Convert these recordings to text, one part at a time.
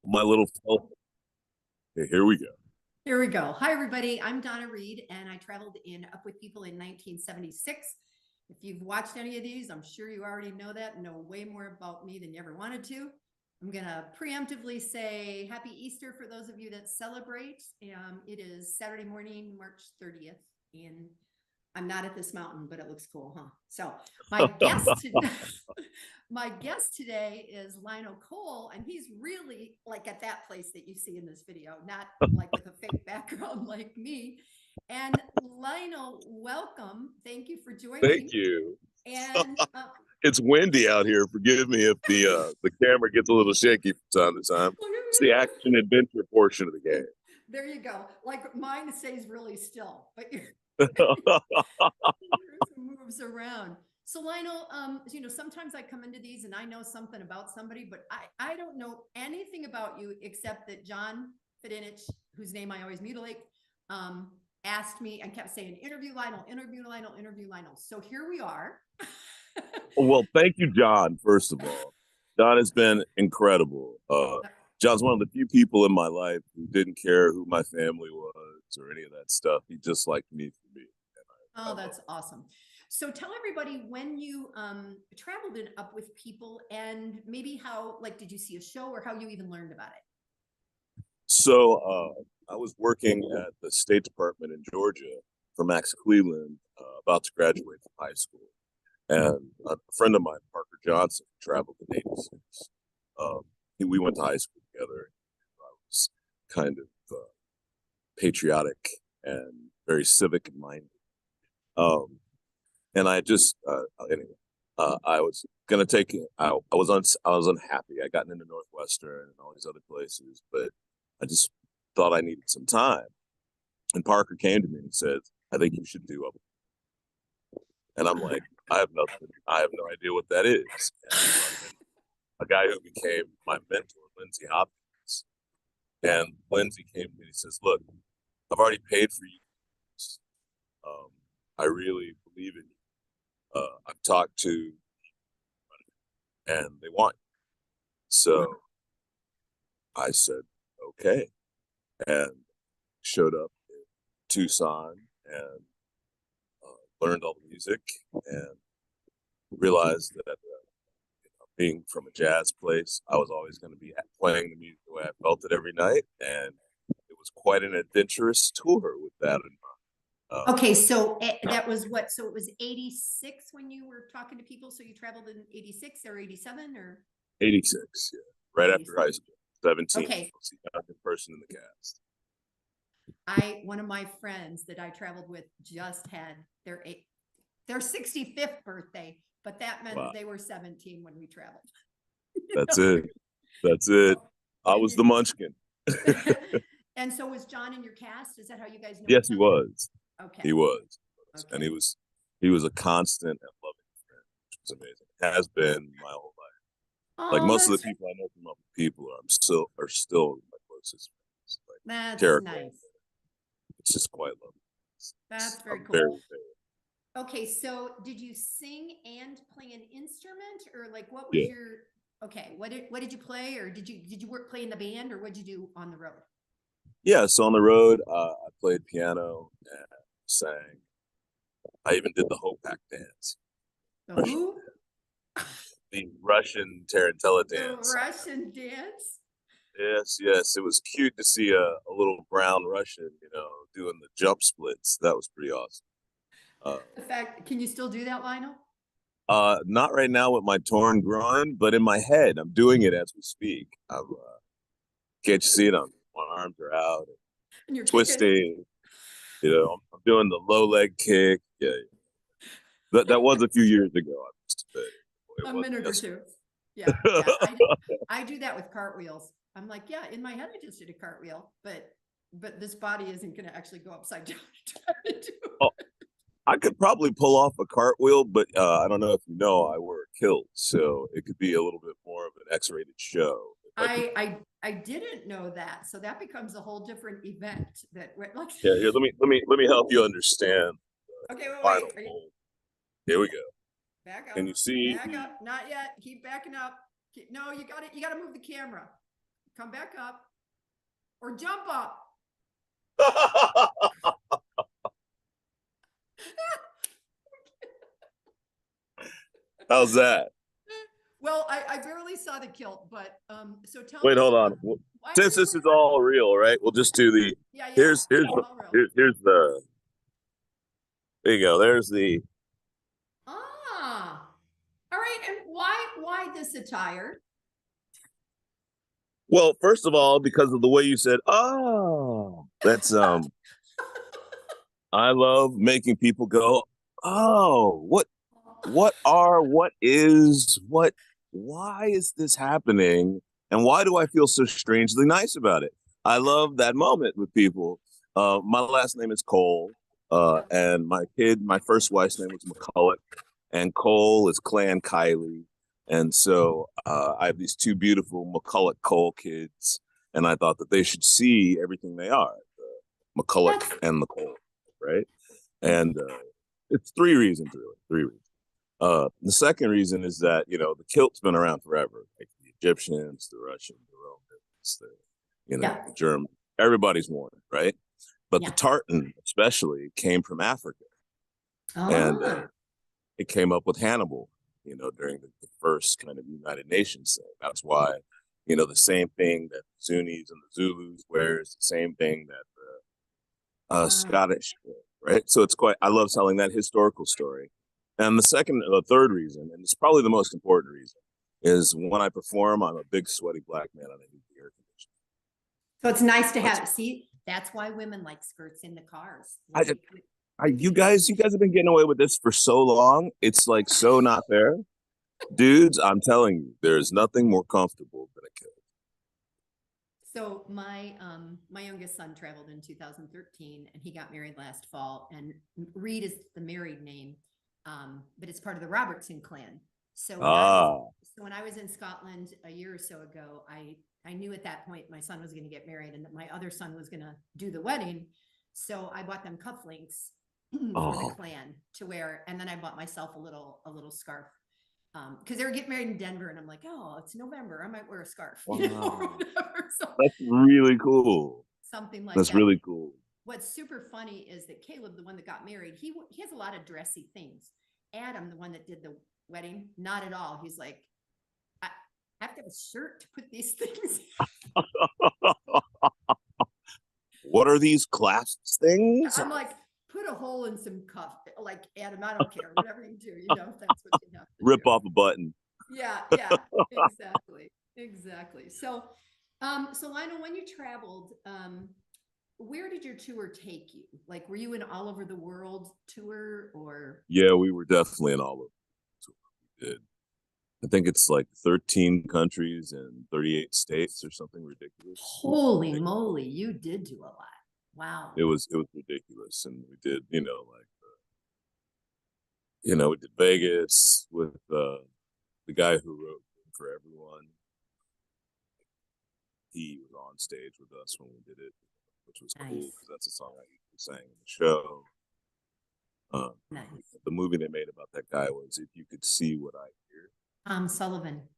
my little fella. Okay, here we go. Here we go. Hi, everybody. I'm Donna Reed, and I traveled in Up With People in 1976. If you've watched any of these, I'm sure you already know that and know way more about me than you ever wanted to. I'm going to preemptively say Happy Easter for those of you that celebrate. It is Saturday morning, March 30th, and I'm not at this mountain, but it looks cool, huh? So my guest today is Lionel Cole, and he's really like at that place that you see in this video, not like with a fake background like me. And Lionel, welcome. Thank you for joining. Thank you. And it's windy out here. Forgive me if the camera gets a little shaky from time to time. It's the action adventure portion of the game. There you go. Like mine stays really still, but yours moves around. So Lionel, sometimes I come into these and I know something about somebody, but I don't know anything about you except that John Fidinich, whose name I always mutilate, asked me and kept saying, interview Lionel, interview Lionel, interview Lionel. So here we are. Well, thank you, John, first of all. John has been incredible. John's one of the few people in my life who didn't care who my family was or any of that stuff. He just liked me for me. That's awesome. So tell everybody when you traveled in Up With People and maybe how, like, did you see a show or how you even learned about it? So I was working at the State Department in Georgia for Max Cleveland, about to graduate from high school. And a friend of mine, Parker Johnson, traveled in '86. We went to high school together. I was kind of patriotic and very civic minded. And I just anyway, I was gonna take it. I was unhappy. I gotten into Northwestern and all these other places, but I just thought I needed some time. And Parker came to me and said, "I think you should do Up." And I'm like, I have no idea what that is. And a guy who became my mentor, Lindsay Hopkins, and Lindsay came to me and he says, "Look, I've already paid for you. I really believe in you. I've talked to, and they want you." So I said, okay, and showed up in Tucson and learned all the music and realized that being from a jazz place, I was always going to be playing the music the way I felt it every night. And it was quite an adventurous tour with that in mind. Okay, so that was what? So it was '86 when you were talking to people. So you traveled in '86 or '87 or '86, yeah, right 87. After high school, 17. Okay, I was the youngest person in the cast. One of my friends that I traveled with just had their 65th birthday, but that meant they were 17 when we traveled. That's it. That's it. I was the munchkin. And so was John in your cast? Is that how you guys know? Yes, he was. Okay. He was. Okay. And he was a constant and loving friend, which was amazing. It has been my whole life. Oh, like most of the people I know from Up With People are still my closest friends. Like that's character. Nice. It's just quite lovely. That's very cool. Very. Okay, so did you sing and play an instrument, or like what was your? Okay, what did you play, or did you play in the band, or what did you do on the road? Yeah, so on the road, I played piano and sang. I even did the Hopak dance. The who? The Russian tarantella dance. The Russian dance? Yes. It was cute to see a little brown Russian, doing the jump splits. That was pretty awesome. In fact, can you still do that, Lionel? Not right now with my torn groin, but in my head, I'm doing it as we speak. Can't you see it? My arms are out, and you're twisting. Kicking. I'm doing the low leg kick. Yeah. That was a few years ago. I must admit. A minute or two. Yeah. I do that with cartwheels. I'm like, yeah, in my head I just did a cartwheel, but this body isn't going to actually go upside down to try to do it. I could probably pull off a cartwheel, but I don't know if you know, I wear a kilt, so it could be a little bit more of an X-rated show. I didn't know that, so that becomes a whole different event. Like yeah, here, let me help you understand. Okay, wait. Here we go. Back up. Can you see? Back up. Not yet. Keep backing up. No, you got to move the camera. come back up, or jump up. How's that? Well, I barely saw the kilt, but so tell Wait, me. hold on. Since this is all real, right? We'll just do the. Yeah, yeah. Here's all real. here's the. There you go. There's the. Ah, all right. And why this attire? Well, first of all, because of the way you said, "Oh," that's I love making people go, "Oh, what is, why is this happening? And why do I feel so strangely nice about it?" I love that moment with people. My last name is Cole, and my first wife's name was McCulloch, and Cole is Clan Kylie. And so I have these two beautiful McCulloch Cole kids, and I thought that they should see everything they are, the McCulloch and the Cole, right? And it's three reasons, really. Three reasons. The second reason is that, the kilt's been around forever. Like the Egyptians, the Russians, the Romans, the German, everybody's worn it, right? But the tartan, especially, came from Africa. And it came up with Hannibal, during the first kind of United Nations thing. That's why, the same thing that the Sunnis and the Zulus wear is the same thing that the Scottish wear, right? So I love telling that historical story. And the third reason, and it's probably the most important reason, is when I perform, I'm a big sweaty black man and I need the air conditioning. So it's nice to have. See, that's why women like skirts in the cars. You guys have been getting away with this for so long. It's like so not fair. Dudes, I'm telling you, there's nothing more comfortable than a kilt. So my youngest son traveled in 2013 and he got married last fall, and Reed is the married name. But it's part of the Robertson clan. So when I was in Scotland a year or so ago, I knew at that point my son was going to get married and that my other son was going to do the wedding. So I bought them cufflinks for the clan to wear, and then I bought myself a little scarf because they were getting married in Denver, and I'm like, oh, it's November, I might wear a scarf. Wow. So, that's really cool. Something like that's really cool. What's super funny is that Caleb, the one that got married, he has a lot of dressy things. Adam, the one that did the wedding, not at all. He's like, I have to have a shirt to put these things. What are these clasps things? I'm like, put a hole in some cuff. Like, Adam, I don't care. Whatever you do, if that's what you have to Rip off a button. Yeah, exactly. So Lionel, when you traveled, where did your tour take you? Like, were you in all over the world tour, or? Yeah, we were definitely in all over the tour. We did. I think it's like 13 countries and 38 states or something ridiculous. Holy moly, you did do a lot. Wow. It was ridiculous. And we did, we did Vegas with the guy who wrote For Everyone. He was on stage with us when we did it, which was cool because that's a song I usually sang in the show. Nice. The movie they made about that guy was If You Could See What I Hear. Tom Sullivan.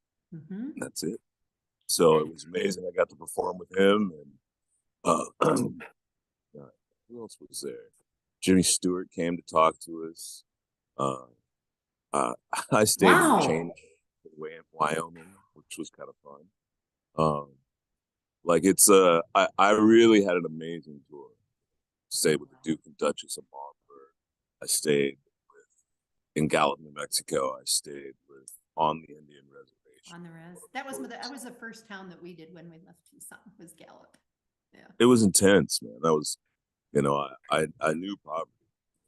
That's it. So it was amazing. I got to perform with him, and who else was there? Jimmy Stewart came to talk to us. I stayed in Change in Wyoming, which was kind of fun. I really had an amazing tour. Stayed with the Duke and Duchess of Monfort. I stayed in Gallup, New Mexico. I stayed on the Indian reservation. On the res. That was the first town that we did when we left Tucson, was Gallup. Yeah. It was intense, man. That was, I knew poverty.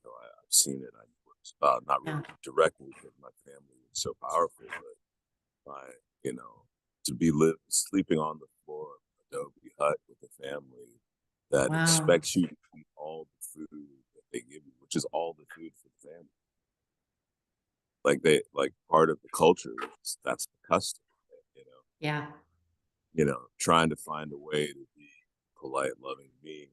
I've seen it. I knew it, not really directly because my family was so powerful, but to be sleeping on the floor of an adobe hut with a family that expects you to eat all the food that they give you, which is all the food for the family. Like part of the culture, that's the custom, Yeah. Trying to find a way to be polite, loving being,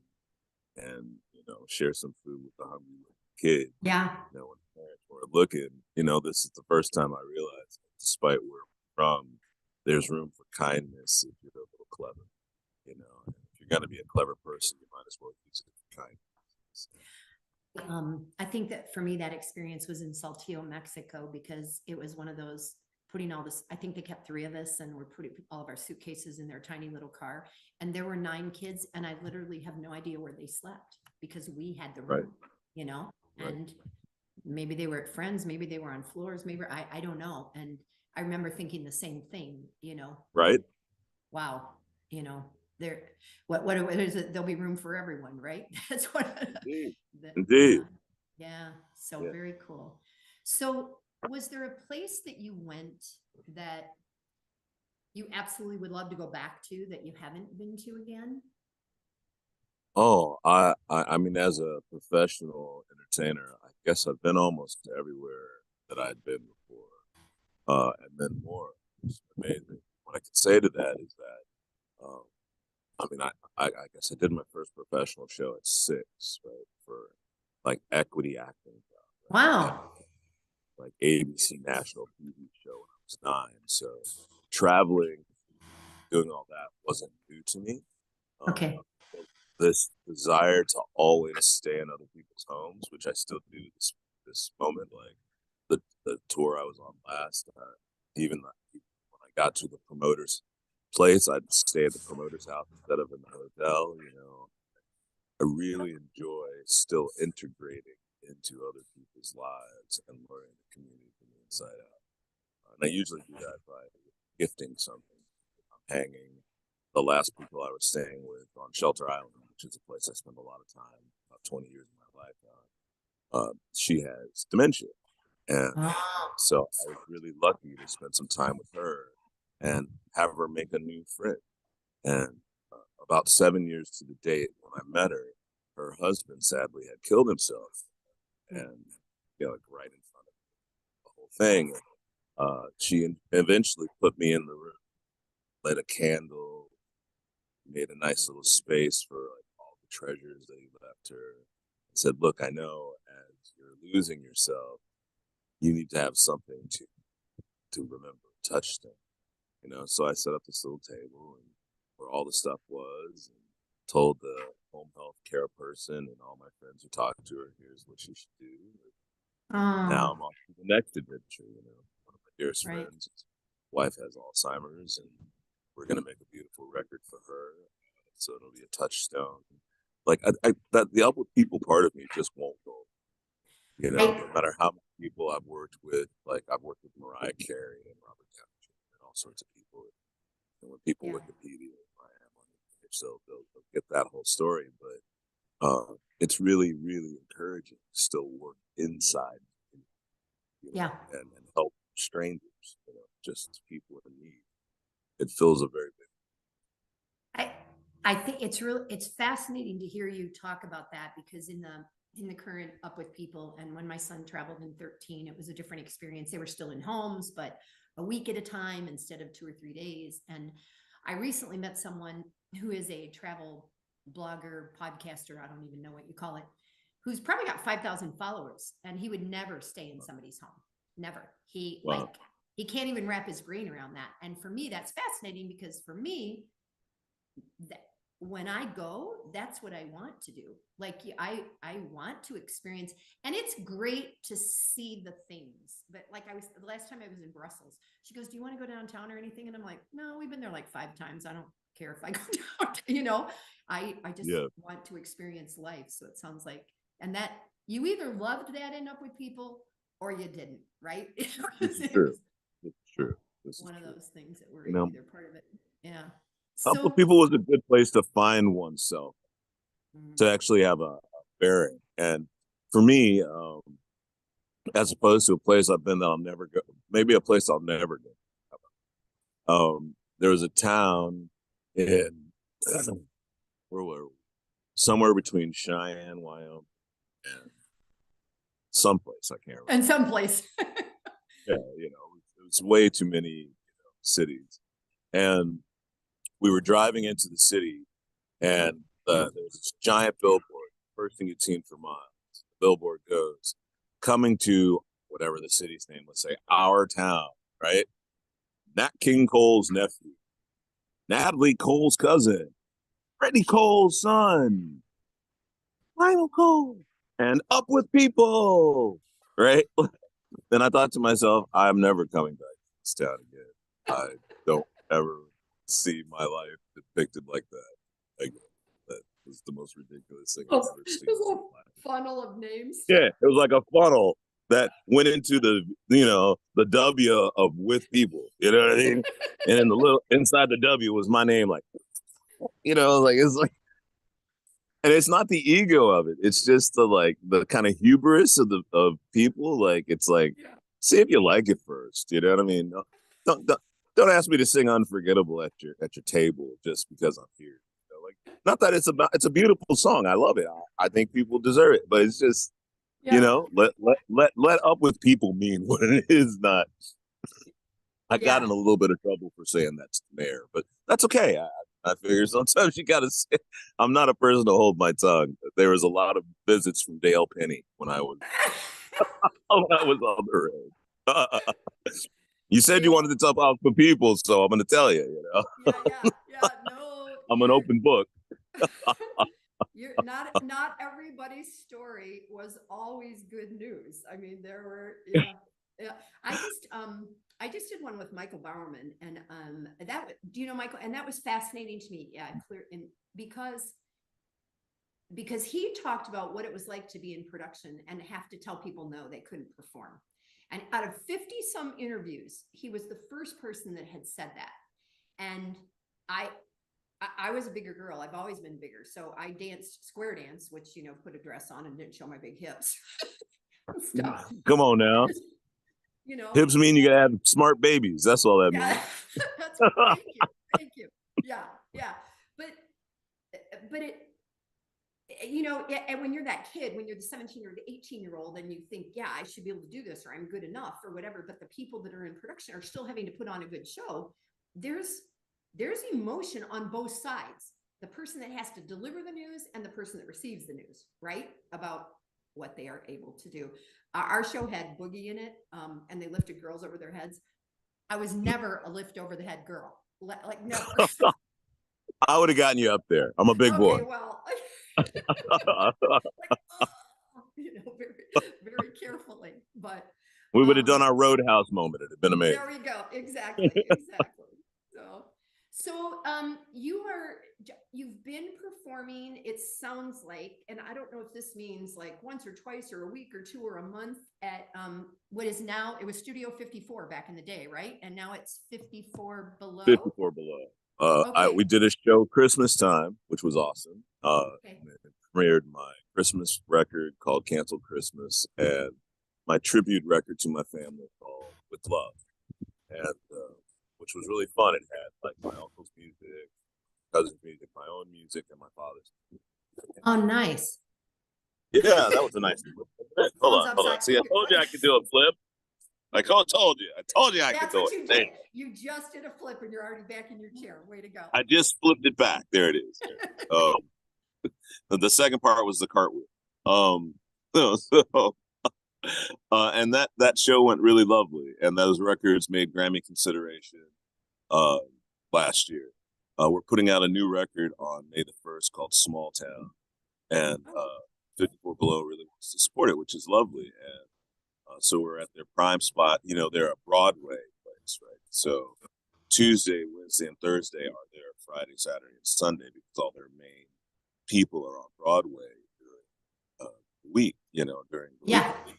and share some food with the hungry kid. Yeah. When parents were looking, this is the first time I realized, despite where we're from, there's room for kindness if you're a little clever, you know. And if you're going to be a clever person, you might as well use it for kindness. I think that for me, that experience was in Saltillo, Mexico, because it was one of those putting all this, I think they kept 3 of us and we're putting all of our suitcases in their tiny little car. And there were 9 kids and I literally have no idea where they slept because we had the room, you know, and maybe they were at friends, maybe they were on floors, maybe I don't know. And I remember thinking the same thing, you know, Right. wow, you know, there, what is it? There'll be room for everyone, right? That's what, Indeed. that, Indeed. yeah. So Yeah. very cool. So was there a place that you went that you absolutely would love to go back to that you haven't been to again? Oh, I mean, as a professional entertainer, I guess I've been almost everywhere that I'd been before, and then more. It's amazing. What I can say to that is that, I mean, I guess I did my first professional show at 6, right, for like equity acting job, right? And Wow. like ABC national TV show when I was 9. So traveling, doing all that wasn't new to me. Um, Okay. this desire to always stay in other people's homes, which I still do this moment. Like the tour I was on last, even when I got to the promoter's place, I'd stay at the promoter's house instead of in the hotel. You know, I really enjoy still integrating into other people's lives and learning the community from the inside out. And I usually do that by gifting something. I'm hanging. The last people I was staying with on Shelter Island, which is a place I spent a lot of time, about 20 years of my life she has dementia. And Oh, so I was really lucky to spend some time with her and have her make a new friend. And about 7 years to the date when I met her, her husband sadly had killed himself. And, you know, like right in front of the whole thing. She eventually put me in the room, lit a candle, made a nice little space for like all the treasures that he left her. And said, "Look, I know as you're losing yourself, you need to have something to remember, touchstone." You know, so I set up this little table and where all the stuff was, and told the home health care person and all my friends who talked to her, "Here's what she should do." Now oh, I'm on to the next adventure. You know, one of my dearest right. friends, his wife has Alzheimer's, and we're gonna make a beautiful record for her. So it'll be a touchstone. Like that, the upward people part of me just won't go. You know, I, no matter how many people I've worked with, like I've worked with Mariah Carey and Robert Downey Jr. and all sorts of people. And when people yeah, Wikipedia I am on the page, so they'll get that whole story. But it's really, really encouraging to still work inside, you know, yeah. and help strangers, you know, just people in need. It fills a very big. I I think it's fascinating to hear you talk about that because in the current Up With People and when my son traveled in 13, it was a different experience. They were still in homes, but a week at a time instead of 2 or 3 days. And I recently met someone who is a travel blogger, podcaster, I don't even know what you call it, who's probably got 5,000 followers and he would never stay in somebody's home. Never. He like Wow. he can't even wrap his brain around that. And for me, that's fascinating because for me, that when I go, that's what I want to do. Like I want to experience, and it's great to see the things. But like I was the last time I was in Brussels, she goes, "Do you want to go downtown or anything?" And I'm like, "No, we've been there like 5 times. I don't care if I go down." You know, I just Yeah, want to experience life. So it sounds like, and that you either loved that end up with people or you didn't, right? this is It true. was This is true. This is one of true. those things that were You know, either part of it. Yeah. Up with So. People was a good place to find oneself, Mm. to actually have a bearing. And for me, as opposed to a place I've been that I'll never go, maybe a place I'll never go. There was a town in where were we? Somewhere between Cheyenne, Wyoming, and someplace I can't remember. And someplace. Yeah, you know, it was way too many, you know, cities, and we were driving into the city, and there was this giant billboard, first thing you'd seen for miles. The billboard goes, "Coming to whatever the city's name, let's say our town, right? Nat King Cole's nephew, Natalie Cole's cousin, Freddie Cole's son, Lionel Cole, and Up with People, right? Then I thought to myself, I'm never coming back to this town again. I don't ever see my life depicted like that again. That was the most ridiculous thing I've ever seen. There's a little funnel of names. Yeah, it was like a funnel that went into the, you know, the W of with people. You know what I mean? And then the little inside the W was my name, like, you know, like it's like, and it's not the ego of it. It's just the like the kind of hubris of people. Like it's like, Yeah. see if you like it first. You know what I mean? Don't ask me to sing Unforgettable at your table just because I'm here. You know, like, not that it's a beautiful song. I love it. I think people deserve it, but it's just, Yeah. you know, let Up with People mean what it is. Not. I got Yeah. in a little bit of trouble for saying that's the mayor, but that's okay. I figure sometimes you got to say, I'm not a person to hold my tongue. There was a lot of visits from Dale Penny when I was on the road. You said you wanted to talk out for people, so I'm going to tell you, you know. Yeah. No, I'm an open book. you're not everybody's story was always good news. I mean, there were, yeah. I just did one with Michael Bowerman, and do you know Michael? And that was fascinating to me. Yeah, clear, and because he talked about what it was like to be in production and have to tell people no, they couldn't perform. And out of 50 some interviews, he was the first person that had said that. And I was a bigger girl. I've always been bigger. So I danced square dance, which, you know, put a dress on and didn't show my big hips. Stuff. Come on now. You know, Hips mean you gotta have smart babies. That's all that means. That's right. Thank you. Yeah. But it, you know, and when you're that kid, when you're the 17 or the 18-year-old, and you think, yeah, I should be able to do this, or I'm good enough, or whatever. But the people that are in production are still having to put on a good show. There's emotion on both sides. The person that has to deliver the news and the person that receives the news, right? About what they are able to do. Our show had Boogie in it, and they lifted girls over their heads. I was never a lift over the head girl, like never. I would have gotten you up there. I'm a big boy. Well, like, you know, very carefully, but we would have done our Roadhouse moment. It'd have been amazing. There we go. Exactly. So you've been performing, it sounds like, and I don't know if this means like once or twice or a week or two or a month at what is now, it was Studio 54 back in the day, right? And now it's 54 Below. 54 Below. Okay. We did a show Christmas time, which was awesome. Okay. Premiered my Christmas record called Cancel Christmas, and my tribute record to my family called With Love, and which was really fun. It had like my uncle's music, cousin's music, my own music, and my father's music. Oh, nice. Yeah, that was a nice flip. Hold on. See, I told you I could do a flip. I told you I could do it. Did. You just did a flip and you're already back in your chair. Way to go. I just flipped it back. There it is. The second part was the cartwheel. And that show went really lovely, and those records made Grammy consideration last year. We're putting out a new record on May the 1st called Small Town, and 54 Below really wants to support it, which is lovely. And so we're at their prime spot. You know, they're a Broadway place, right? So Tuesday, Wednesday, and Thursday are there. Friday, Saturday, and Sunday, because all their main people are on Broadway during the week, you know, during the week.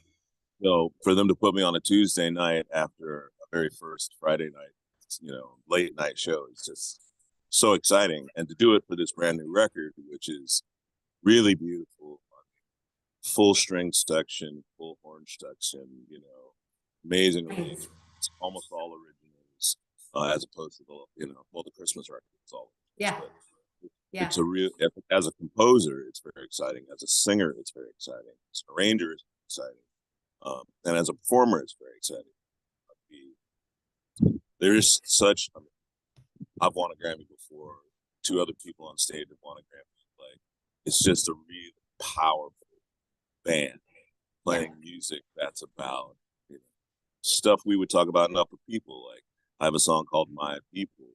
So for them to put me on a Tuesday night after a very first Friday night, you know, late night show is just so exciting. And to do it for this brand new record, which is really beautiful, full string section, full horn section, you know, amazing arrangements, almost all originals, as opposed to the Christmas record is all. Yeah. It's a real, as a composer, it's very exciting. As a singer, it's very exciting. As an arranger, it's exciting. And as a performer, it's very exciting. There's such, I've won a Grammy before. 2 other people on stage have won a Grammy. Like, it's just a really powerful band playing music that's about, you know, stuff we would talk about in Upper People. Like, I have a song called My People.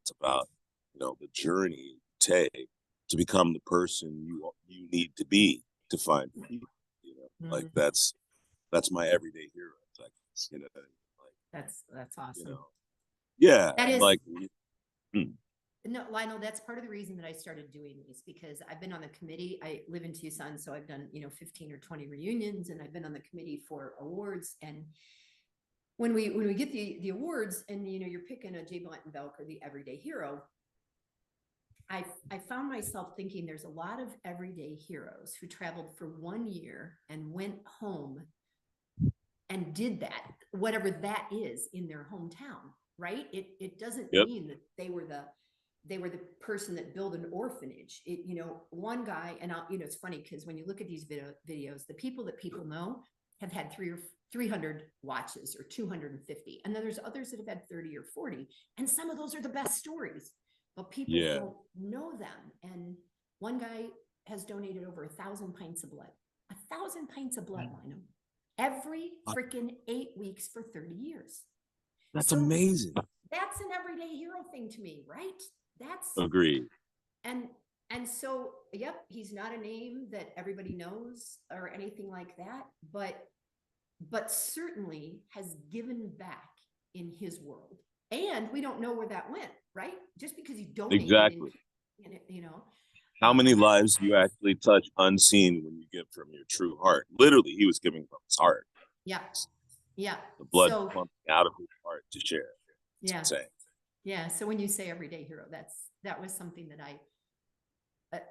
It's about, the journey you take to become the person you need to be to find peace. Like Mm, that's my everyday hero. Like, like, that's awesome. yeah, That and is, like, mm, no, Lionel, that's part of the reason that I started doing these, because I've been on the committee. I live in Tucson, so I've done, 15 or 20 reunions, and I've been on the committee for awards. And when we get the awards, and you're picking a Jay Blunt and Belk or the everyday hero, I found myself thinking there's a lot of everyday heroes who traveled for 1 year and went home and did that, whatever that is, in their hometown, right? It doesn't yep, mean that they were the person that built an orphanage. One guy, and it's funny because when you look at these videos, the people that people know have had 300 watches or 250, and then there's others that have had 30 or 40, and some of those are the best stories, but people yeah, don't know them. And one guy has donated over 1,000 pints of blood, 1,000 pints of blood, Lionel, every freaking 8 weeks for 30 years. that's So amazing. that's an everyday hero thing to me, right? That's Agreed. and and so, yep, he's not a name that everybody knows or anything like that, but certainly has given back in his world. And we don't know where that went, right? Just because he donated Exactly. in it, How many lives do you actually touch unseen when you give from your true heart? Literally, he was giving from his heart. yeah, yeah. The blood So pumping out of his heart to share. It's yeah, insane. yeah. So when you say everyday hero, that was something that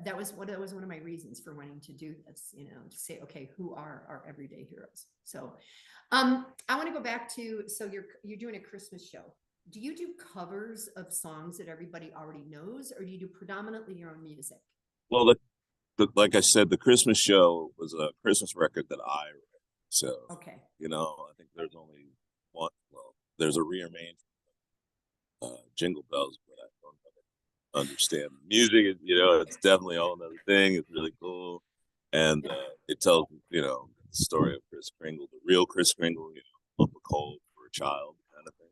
that was one of my reasons for wanting to do this, to say, okay, who are our everyday heroes? So I want to go back to, so you're doing a Christmas show. Do you do covers of songs that everybody already knows, or do you do predominantly your own music? Well, like I said, the Christmas show was a Christmas record that I wrote. So, Okay. I think there's only one. Well, there's a rearranged Jingle Bells, but I don't understand the music. It's definitely all another thing. It's really cool, and it tells the story of Kris Kringle, the real Kris Kringle. Lump of coal for a child, kind of thing.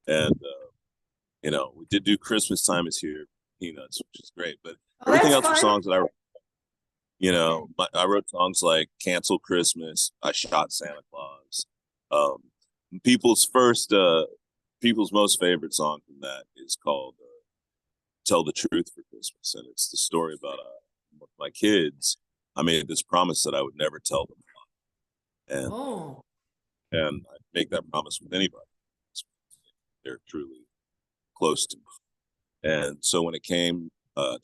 And we did do Christmas Time Is Here, Peanuts, which is great. But Oh, everything that's else were fun. songs that I wrote. Okay. I wrote songs like "Cancel Christmas," "I Shot Santa Claus." Um, people's first, people's most favorite song from that is called "Tell the Truth for Christmas," and it's the story about my kids. I made this promise that I would never tell them, and Oh, I make that promise with anybody. They're truly close to me. And so when it came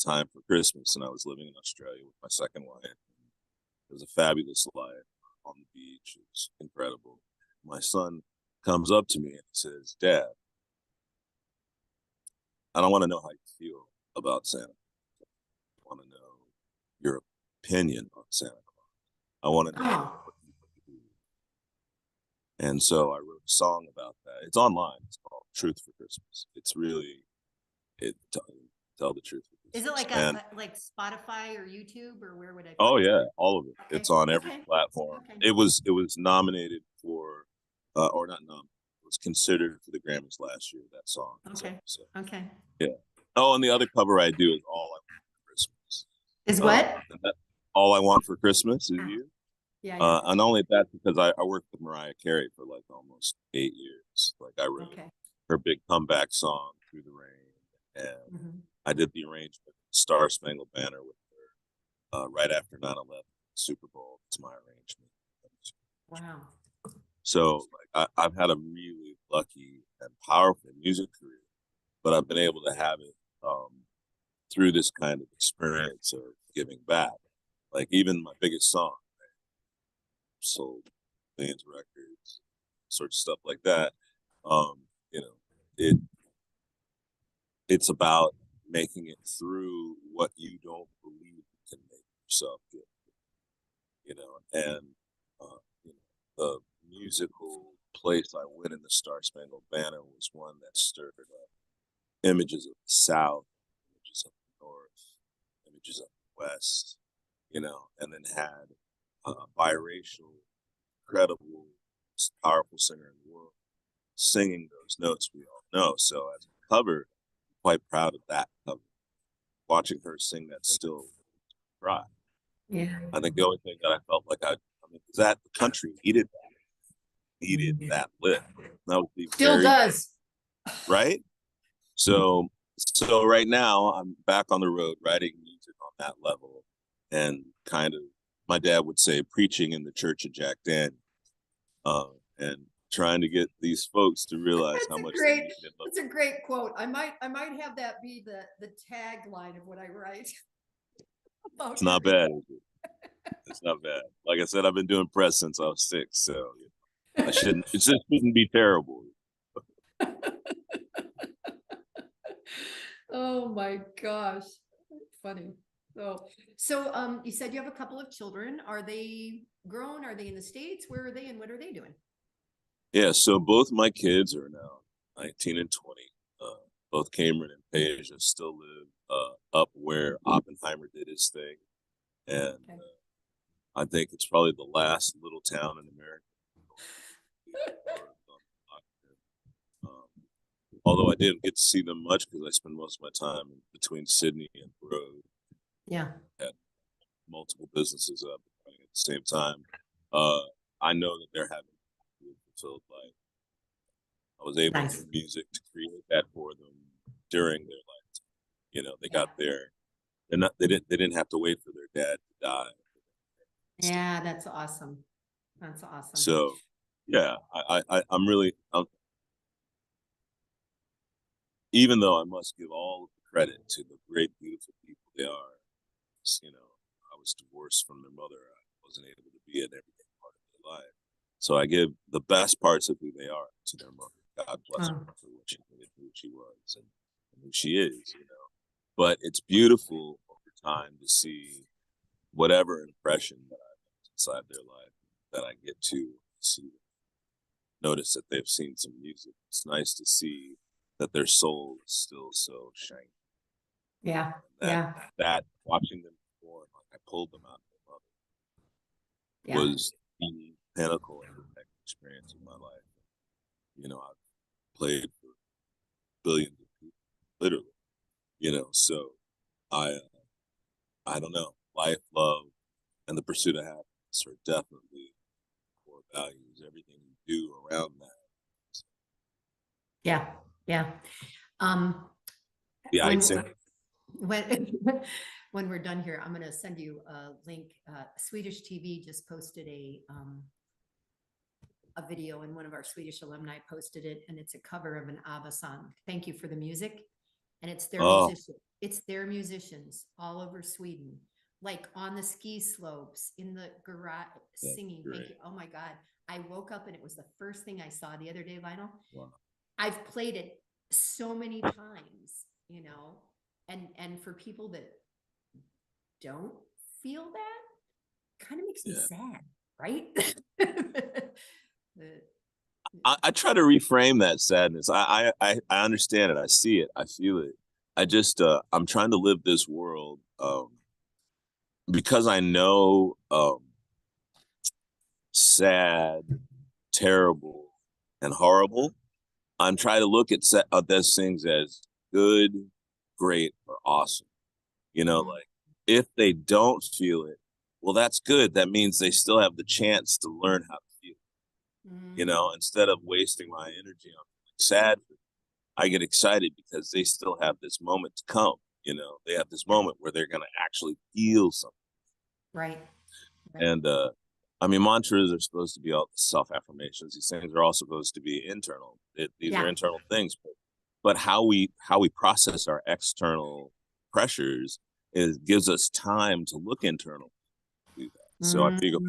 time for Christmas, and I was living in Australia with my second wife, it was a fabulous life on the beach. It was incredible. My son comes up to me and he says, "Dad, I don't want to know how you feel about Santa. I want to know your opinion on Santa Claus. I want to know oh, what you do." And so I wrote a song about that. It's online. It's called "Truth for Christmas." It's really tell the truth for is it Christmas. like And like Spotify or YouTube, or where would I oh find yeah, it? all of it. Okay. It's on every Okay. platform. Okay. It was nominated for, or not nominated. It was considered for the Grammys last year. That song. Okay. So Okay. yeah. Oh, and the other cover I do is "All I Want for Christmas." Is what? And that, "All I Want for Christmas Is You." Yeah, yeah. And not only that, because I worked with Mariah Carey for like almost 8 years. Like I wrote Okay. her big comeback song "Through the Rain," and Mhm. I did the arrangement "Star Spangled Banner" with her right after 9/11 Super Bowl. It's my arrangement. Wow. So like, I've had a really lucky and powerful music career, but I've been able to have it through this kind of experience of giving back. Like even my biggest song sold millions of records, sort of stuff like that. Um, you know, it it's about making it through what you don't believe you can make yourself get. And uh, the musical place I went in the Star Spangled Banner was one that stirred up images of the South, images of the North, images of the West, and then had a biracial, incredible, most powerful singer in the world singing those notes we all know. So as a cover, quite proud of that. Of watching her sing that still cry. Yeah. I think the only thing that I felt like I mean, that the country needed that lift. That would be Still does. right. So right now I'm back on the road writing music on that level, and kind of, my dad would say, preaching in the church of Jack Daniel, and trying to get these folks to realize how much they need it. That's a great quote. I might have that be the tagline of what I write. It's not bad. It's not bad. Like I said, I've been doing press since I was 6, so it just shouldn't be terrible. Oh my gosh, funny. So you said you have a couple of children. Are they grown? Are they in the States? Where are they, and what are they doing? Yeah, so both my kids are now 19 and 20. Both Cameron and Paige still live up where Oppenheimer did his thing, and Okay. I think it's probably the last little town in America. Although I didn't get to see them much because I spend most of my time between Sydney and Road. Yeah. Had multiple businesses up at the same time. I know that they're having a fulfilled life. I was able through music to create that for them during their life. You know, they got there. They didn't have to wait for their dad to die. Yeah, that's awesome. That's awesome. So yeah, I'm really, even though I must give all the credit to the great, beautiful people they are, you know, I was divorced from their mother. I wasn't able to be in every part of their life. So I give the best parts of who they are to their mother. God bless her for what she did, who she was, and who she is, you know. But it's beautiful over time to see whatever impression that I have inside their life, that I get to see, notice that they've seen some music. It's nice to see that their soul is still so shiny. Yeah. Yeah. That watching them perform, like I pulled them out of their mother, was the pinnacle and the experience of my life. You know, I've played for billions of people, literally. You know, so I don't know. Life, love, and the pursuit of happiness are definitely core values. Everything you do around that. Yeah. Yeah. The icing. When when we're done here, I'm going to send you a link. Swedish TV just posted a video, and one of our Swedish alumni posted it, and it's a cover of an ABBA song. Thank you for the music, and it's their It's their musicians all over Sweden, like on the ski slopes, in the garage, singing. Thank you. Oh my God. I woke up and it was the first thing I saw the other day, Lionel. Wow. I've played it so many times, you know, and for people that don't feel that, kind of makes me sad, right? I try to reframe that sadness. I understand it. I see it. I feel it. I just I'm trying to live this world because I know sad, terrible, and horrible. I'm trying to look at those things as good, great, or awesome. You know, like if they don't feel it, well, that's good. That means they still have the chance to learn how to feel it. You know, instead of wasting my energy on sad, I get excited because they still have this moment to come. You know, they have this moment where they're going to actually feel something. Right. And I mean, mantras are supposed to be all self-affirmations. These things are also supposed to be internal. These are internal things, but how we process our external pressures gives us time to look internal. Do that. So I figure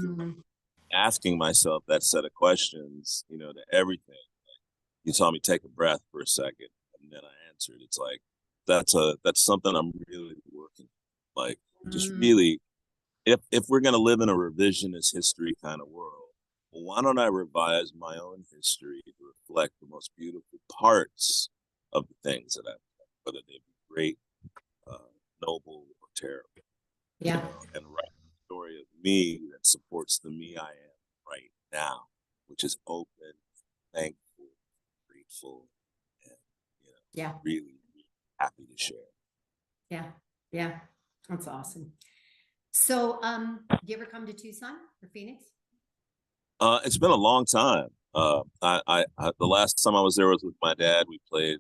asking myself that set of questions, you know, to everything. Like, you tell me take a breath for a second, and then I answered. It's like that's something I'm really working. Like, just really, if we're gonna live in a revisionist history kind of world, well, why don't I revise my own history to reflect the most beautiful parts of the things that I've done, whether they be great, noble, or terrible. Yeah. You know, and write a story of me that supports the me I am right now, which is open, thankful, grateful, and, you know, really, really happy to share. Yeah. Yeah. That's awesome. So, do you ever come to Tucson or Phoenix? It's been a long time. The last time I was there was with my dad. We played,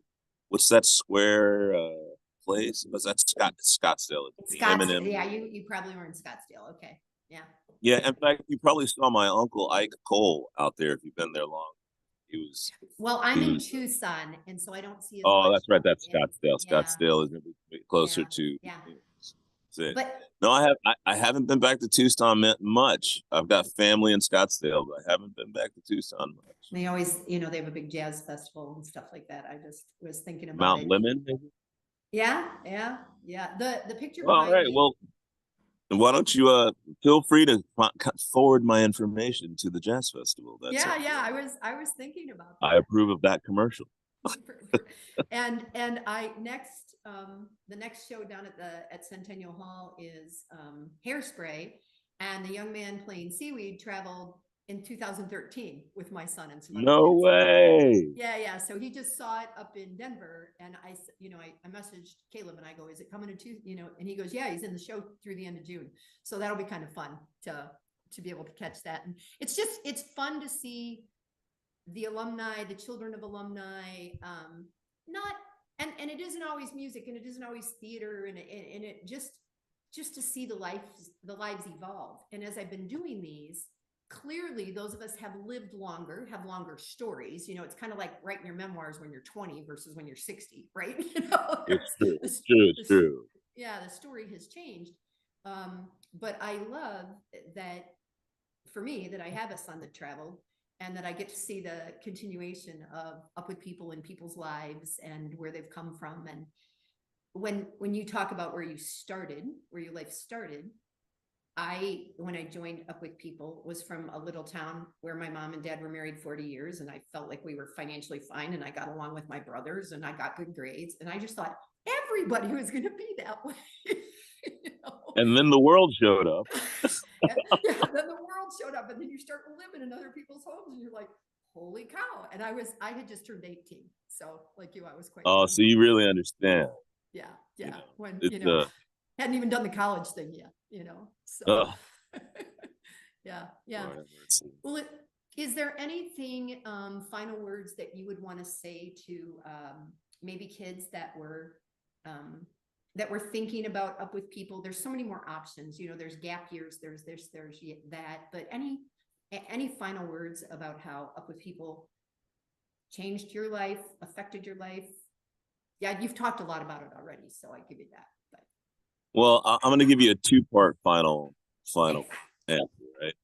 what's that square place? Was that Scottsdale? The Scottsdale. M&M. Yeah, you probably were in Scottsdale. Okay. Yeah. Yeah, in fact, you probably saw my uncle Ike Cole out there if you've been there long. Well, I'm He in was. Tucson, and so I don't see as Oh, much. that's right. That's in- Scottsdale. Yeah. Scottsdale is a bit closer Yeah. to. Yeah. That's it. But No, I haven't been back to Tucson much. I've got family in Scottsdale, but I haven't been back to Tucson much. they always, they have a big jazz festival and stuff like that. I just was thinking about Mount it. Lemon. Yeah. Yeah. Yeah. The picture All behind right. me. Well, why don't you feel free to forward my information to the jazz festival? That's Yeah. Yeah. I was thinking about I that. approve of that commercial. And I next the next show down at Centennial Hall is Hairspray, and the young man playing Seaweed traveled in 2013 with my son and some other No kids. way. Yeah. So he just saw it up in Denver, and I messaged Caleb and I go, "Is it coming to?" And he goes, "Yeah, he's in the show through the end of June." So that'll be kind of fun to be able to catch that, and it's fun to see the alumni, the children of alumni, not, and it isn't always music, and it isn't always theater, and it just to see the lives evolve. And as I've been doing these, clearly those of us have lived longer, have longer stories. It's kind of like writing your memoirs when you're 20 versus when you're 60, right? It's true. It's true. It's true. Yeah, the story has changed. But I love that, for me, that I have a son that traveled, and that I get to see the continuation of Up With People in people's lives and where they've come from. And when you talk about where your life started, when I joined Up With People, was from a little town where my mom and dad were married 40 years, and I felt like we were financially fine, and I got along with my brothers, and I got good grades, and I just thought everybody was going to be that way. And then the world showed up. Yeah, then the world showed up, and then you start living in other people's homes, and you're like, holy cow. And I had just turned 18. So like you, I was quite Oh, young. so you really understand. Yeah. Yeah. When, It's hadn't even done the college thing yet, so yeah. Yeah. Well, is there anything, final words that you would want to say to, maybe kids that were thinking about Up With People? There's so many more options, there's gap years, there's this, there's that, but any final words about how Up With People changed your life, affected your life? Yeah, you've talked a lot about it already, so I give you that. But well, I'm going to give you a two-part final answer, right?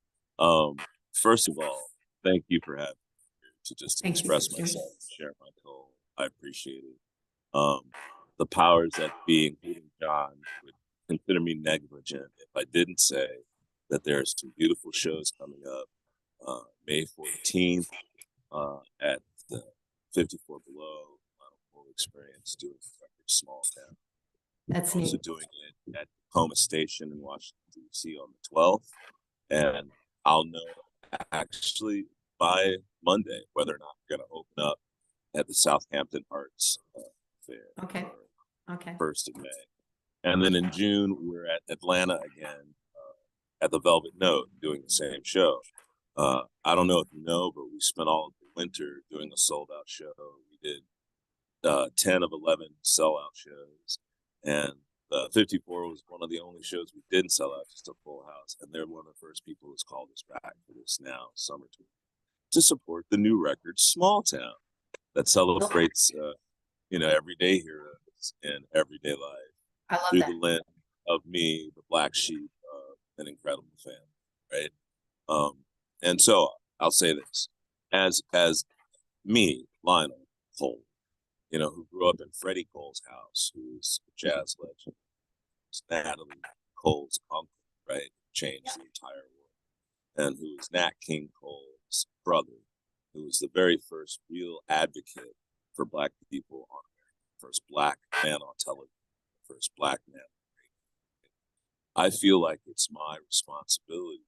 First of all, thank you for having me to just thank you, express sister. myself, share my goal. I appreciate it. The powers that be, including John, would consider me negligent if I didn't say that there's some beautiful shows coming up. May 14th at the 54 Below Lionel Cole Experience, doing Small Town. That's Also neat. doing it at Tacoma Station in Washington, D.C. on the 12th. And I'll know actually by Monday whether or not we're going to open up at the Southampton Arts Fair. Okay. Okay. 1st of May. And then in June, we're at Atlanta again at the Velvet Note doing the same show. I don't know if you know, but we spent all of the winter doing a sold out show. We did 10 of 11 sellout shows. And 54 was one of the only shows we didn't sell out, just a full house. And they're one of the first people who's called us back for this now summer tour to support the new record, Small Town, that celebrates, everyday heroes in everyday life. I love Through that. the lens of me, the black sheep of an incredible family, right? And so I'll say this, as me, Lionel Cole, who grew up in Freddie Cole's house, who's a jazz legend, Natalie Cole's uncle, right? Changed the entire world. And who is Nat King Cole's brother, who was the very first real advocate for black people on America, first black man on television, first black man. I feel like it's my responsibility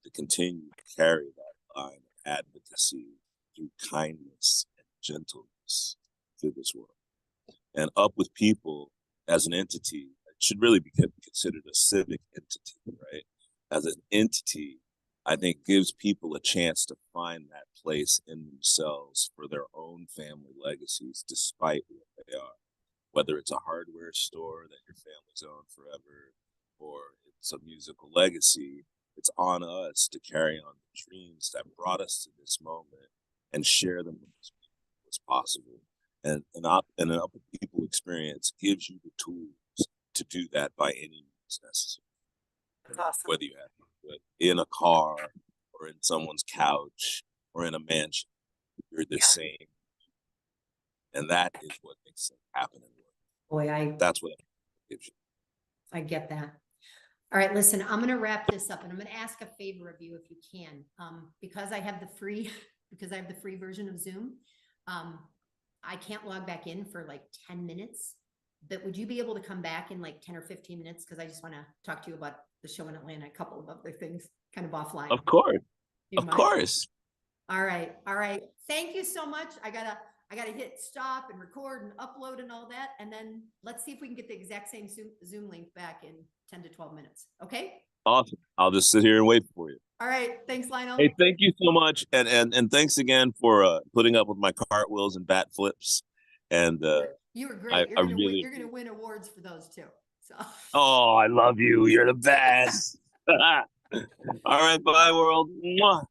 to continue to carry that line of advocacy through kindness and gentleness through this world. And Up with People as an entity should really be considered a civic entity, right? As an entity, I think gives people a chance to find that place in themselves for their own family legacies, despite what they are. Whether it's a hardware store that your family's owned forever, or it's a musical legacy, it's on us to carry on the dreams that brought us to this moment and share them with as many people as possible. And an Up with People experience gives you the tools to do that by any means necessary. That's awesome. Whether you have to do it in a car or in someone's couch or in a mansion, you're the same. And that is what makes it happen in the world. Boy, That's what it gives you. I get that. All right, listen, I'm going to wrap this up and I'm going to ask a favor of you if you can, because I have the free version of Zoom. I can't log back in for like 10 minutes, but would you be able to come back in like 10 or 15 minutes? Because I just want to talk to you about the show in Atlanta, a couple of other things kind of offline. Of course. Of course. All right. All right. Thank you so much. I gotta hit stop and record and upload and all that. And then let's see if we can get the exact same Zoom link back in 10 to 12 minutes. Okay. Awesome. I'll just sit here and wait for you. All right. Thanks, Lionel. Hey, thank you so much. And thanks again for putting up with my cartwheels and bat flips. And you were great. You're gonna win awards for those too. So oh, I love you. You're the best. All right, bye world. Mwah.